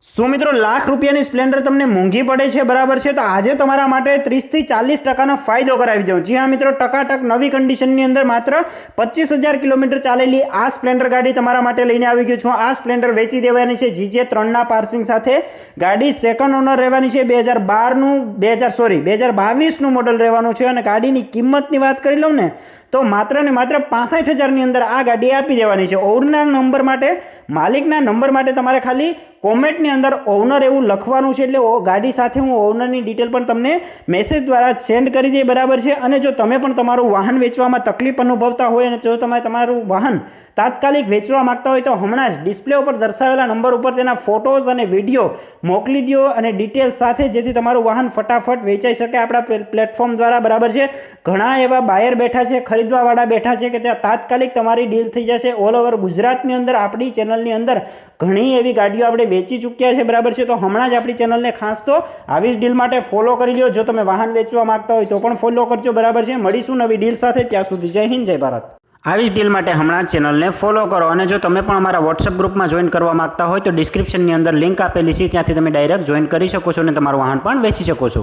શું મિત્રો લાખ રૂપિયાની સ્પ્લેન્ડર તમને મોંઘી પડે છે બરાબર છે તો આજે તમારા માટે 30 થી 40% ફાયદો કરાવી દઉં। જી હા મિત્રો, ટકાટક નવી કન્ડિશનની અંદર માત્ર 25,000 કિલોમીટર ચાલેલી આ સ્પ્લેન્ડર ગાડી તમારા માટે લઈને આવી ગયો છું। આ સ્પ્લેન્ડર વેચી દેવાની છે જીજે 3ના પાર્સિંગ સાથે। ગાડી સેકન્ડ ઓનર રહેવાની છે। 2022નું મોડલ રહેવાનું છે અને ગાડીની કિંમતની વાત કરી લઉં ને તો માત્ર ને માત્ર 65,000ની અંદર આ ગાડી આપી દેવાની છે। ઓનરના નંબર માટે, માલિકના નંબર માટે તમારે ખાલી કોમેન્ટની અંદર ઓનર એવું લખવાનું છે, એટલે ગાડી સાથે હું ઓનરની ડિટેલ પણ તમને મેસેજ દ્વારા સેન્ડ કરી દઈએ બરાબર છે। અને જો તમે પણ તમારું વાહન વેચવામાં તકલીફ અનુભવતા હોય અને જો તમે તમારું વાહન તાત્કાલિક વેચવા માંગતા હોય તો હમણાં જ ડિસ્પ્લે ઉપર દર્શાવેલા નંબર ઉપર તેના ફોટોઝ અને વિડીયો મોકલી દો અને ડિટેલ સાથે, જેથી તમારું વાહન ફટાફટ વેચાઈ શકે આપણા પ્લેટફોર્મ દ્વારા બરાબર છે। ઘણા એવા બાયર બેઠા છે, ખરીદવાવાળા બેઠા છે કે ત્યાં તાત્કાલિક તમારી ડીલ થઈ જશે। ઓલ ઓવર ગુજરાતની અંદર આપણી ચેનલની અંદર ઘણી એવી ગાડીઓ આપણે વેચી ચૂક્યા છે બરાબર છે। તો હમણાં જ આપણી ચેનલને ખાસ તો આવી જ ડીલ માટે ફોલો કરી લો। જો તમે વાહન વેચવા માંગતા હોય તો પણ ફોલો કરજો બરાબર છે। મળીશું નવી ડીલ સાથે, ત્યાં સુધી જય હિન્દ, જય ભારત। આવી જ ડીલ માટે હમણાં જ ચેનલને ફોલો કરો અને જો તમે પણ અમારા વોટ્સઅપ ગ્રુપમાં જોઈન કરવા માંગતા હોય તો ડિસ્ક્રિપ્શનની અંદર લિંક આપેલી છે, ત્યાંથી તમે ડાયરેક્ટ જોઈન કરી શકો છો અને તમારું વાહન પણ વેચી શકો છો।